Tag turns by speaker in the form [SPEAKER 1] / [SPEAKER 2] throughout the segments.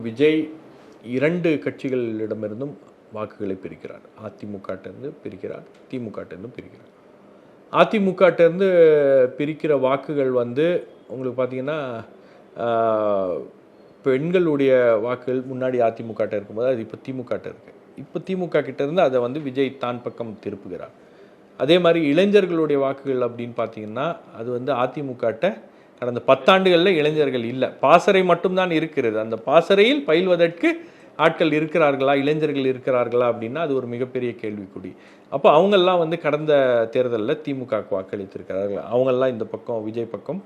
[SPEAKER 1] விஜய் 2 கட்சிகளிடமிருந்தும் வாக்குகளை பிரிக்கிறார். அதிமுகட்டிருந்து பிரிக்கிறார், திமுகட்டிருந்து பிரிக்கிறார். அதிமுகட்டிருந்து பிரிக்கிற வாக்குகள் வந்து உங்களுக்கு பார்த்தீங்கன்னா, பெண்களுடைய வாக்குகள் முன்னாடி அதிமுகட்ட இருக்கும்போது அது இப்போ திமுகட்ட இருக்குது. இப்போ திமுக கிட்டேருந்து அதை வந்து விஜய் தான் பக்கம் திருப்புகிறார். அதே மாதிரி இளைஞர்களுடைய வாக்குகள் அப்படின்னு பார்த்தீங்கன்னா, அது வந்து அதிமுகட்ட கடந்த 10 ஆண்டுகளில் இளைஞர்கள் இல்லை, பாசறை மட்டும்தான் இருக்கிறது. அந்த பாசறையில் பயில்வதற்கு ஆட்கள் இருக்கிறார்களா, இளைஞர்கள் இருக்கிறார்களா அப்படின்னா அது ஒரு மிகப்பெரிய கேள்விக்குறி. அப்போ அவங்கெல்லாம் வந்து கடந்த தேர்தலில் திமுகவுக்கு வாக்களித்திருக்கிறார்கள். அவங்கெல்லாம் இந்த பக்கம் விஜய் பக்கம்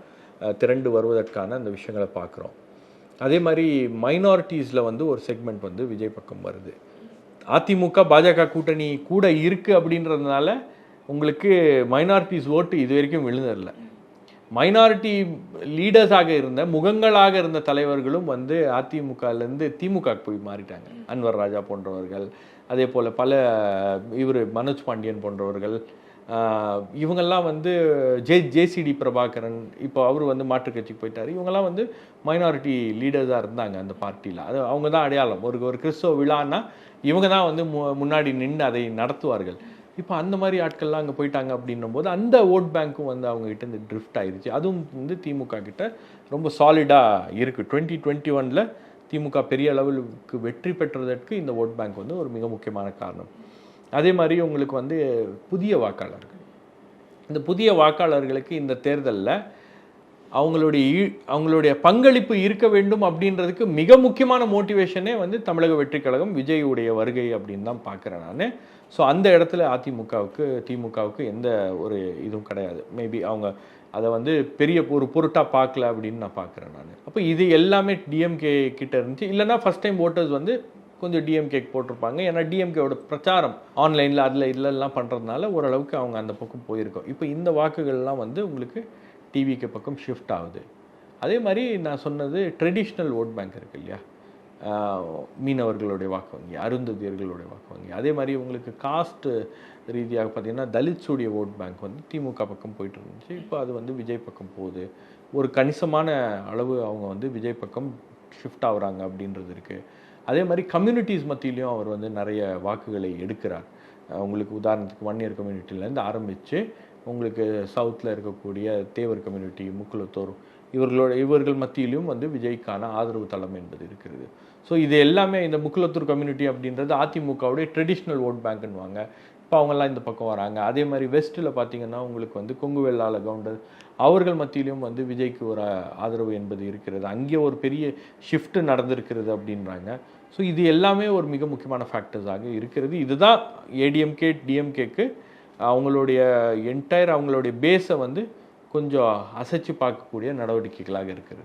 [SPEAKER 1] திரண்டு வருவதற்கான அந்த விஷயங்களை பார்க்குறோம். அதே மாதிரி மைனாரிட்டிஸில் வந்து ஒரு செக்மெண்ட் வந்து விஜய் பக்கம் வருது. அதிமுக பாஜக கூட்டணி கூட இருக்குது அப்படின்றதுனால உங்களுக்கு மைனாரிட்டிஸ் ஓட்டு இது வரைக்கும் விழுந்ததில்லை. மைனாரிட்டி லீடர்ஸாக இருந்த முகங்களாக இருந்த தலைவர்களும் வந்து அதிமுகலேருந்து திமுக போய் மாறிட்டாங்க. அன்வர் ராஜா போன்றவர்கள், அதே போல் பல மனோஜ் பாண்டியன் போன்றவர்கள், இவங்கெல்லாம் வந்து ஜேசிடி பிரபாகரன், இப்போ அவர் வந்து மாற்றுக் கட்சிக்கு போயிட்டார். இவங்கெல்லாம் வந்து மைனாரிட்டி லீடர்ஸாக இருந்தாங்க அந்த பார்ட்டியில். அது அவங்க தான் அடையாளம். ஒரு கிறிஸ்தவ விழான்னா இவங்க தான் வந்து முன்னாடி நின்று அதை நடத்துவார்கள். இப்போ அந்த மாதிரி ஆட்கள்லாம் அங்கே போயிட்டாங்க அப்படின்னும் போது அந்த ஓட் பேங்க்கும் வந்து அவங்ககிட்ட இந்த ட்ரிஃப்ட் ஆயிடுச்சு. அதுவும் வந்து திமுக கிட்ட ரொம்ப சாலிடாக இருக்குது. 2021 திமுக பெரிய அளவுக்கு வெற்றி பெற்றதற்கு இந்த ஓட் பேங்க் வந்து ஒரு மிக முக்கியமான காரணம். அதே மாதிரி உங்களுக்கு வந்து புதிய வாக்காளர்கள், இந்த புதிய வாக்காளர்களுக்கு இந்த தேர்தலில் அவங்களுடைய பங்களிப்பு இருக்க வேண்டும் அப்படின்றதுக்கு மிக முக்கியமான மோட்டிவேஷனே வந்து தமிழக வெற்றிக் கழகம் விஜயுடைய வருகை அப்படின்னு தான் பார்க்குறேன் நான். ஸோ அந்த இடத்துல அதிமுகவுக்கு திமுகவுக்கு எந்த ஒரு இதுவும் கிடையாது. மேபி அவங்க அதை வந்து பெரிய ஒரு பொருட்டாக பார்க்கல அப்படின்னு நான் பார்க்குறேன் நான். அப்போ இது எல்லாமே டிஎம்கே கிட்ட இருந்துச்சு. இல்லைனா ஃபஸ்ட் டைம் ஓட்டர்ஸ் வந்து கொஞ்சம் டிஎம்கேக்கு போட்டிருப்பாங்க. ஏன்னா டிஎம்கேவோட பிரச்சாரம் ஆன்லைனில் அதில் இதெல்லாம் பண்ணுறதுனால ஓரளவுக்கு அவங்க அந்த பக்கம் போயிருக்கோம். இப்போ இந்த வாக்குகள்லாம் வந்து உங்களுக்கு டிவிக்கு பக்கம் ஷிஃப்ட் ஆகுது. அதே மாதிரி நான் சொன்னது ட்ரெடிஷ்னல் ஓட் பேங்க் இருக்குது இல்லையா, மீனவர்களுடைய வாக்கு வங்கி, அருந்ததியர்களுடைய வாக்கு வங்கி, அதே மாதிரி உங்களுக்கு காஸ்ட் ரீதியாக பார்த்திங்கன்னா தலித்ஸுடைய ஓட் பேங்க் வந்து திமுக பக்கம் போயிட்டு இருந்துச்சு. இப்போ அது வந்து விஜய் பக்கம் போகுது. ஒரு கணிசமான அளவு அவங்க வந்து விஜய் பக்கம் ஷிஃப்ட் ஆகுறாங்க அப்படின்றது இருக்குது. அதே மாதிரி கம்யூனிட்டிஸ் மத்தியிலையும் அவர் வந்து நிறைய வாக்குகளை எடுக்கிறார். உங்களுக்கு உதாரணத்துக்கு வன்னியர் கம்யூனிட்டிலேருந்து ஆரம்பித்து உங்களுக்கு சவுத்தில் இருக்கக்கூடிய தேவர் கம்யூனிட்டி, முக்குலத்தோர், இவர்கள் மத்தியிலும் வந்து விஜய்க்கான ஆதரவு தளம் என்பது இருக்கிறது. ஸோ இது எல்லாமே இந்த முக்குலத்தூர் கம்யூனிட்டி அப்படின்றது அதிமுகவுடைய ட்ரெடிஷ்னல் ஓட் பேங்க்குன்னுவாங்க. இப்போ அவங்கெல்லாம் இந்த பக்கம் வராங்க. அதே மாதிரி வெஸ்ட்டில் பார்த்தீங்கன்னா உங்களுக்கு வந்து கொங்கு வெள்ளாள கவுண்டர், அவர்கள் மத்தியிலும் வந்து விஜய்க்கு ஒரு ஆதரவு என்பது இருக்கிறது. அங்கே ஒரு பெரிய ஷிஃப்ட் நடந்திருக்கிறது அப்படின்றாங்க. ஸோ இது எல்லாமே ஒரு மிக முக்கியமான ஃபேக்டர்ஸாக இருக்கிறது. இதுதான் ஏடிஎம்கே டிஎம்கேக்கு அவங்களுடைய அவங்களுடைய பேஸை வந்து கொஞ்சம் அசைச்சு பார்க்கக்கூடிய நடவடிக்கைகளாக இருக்குது.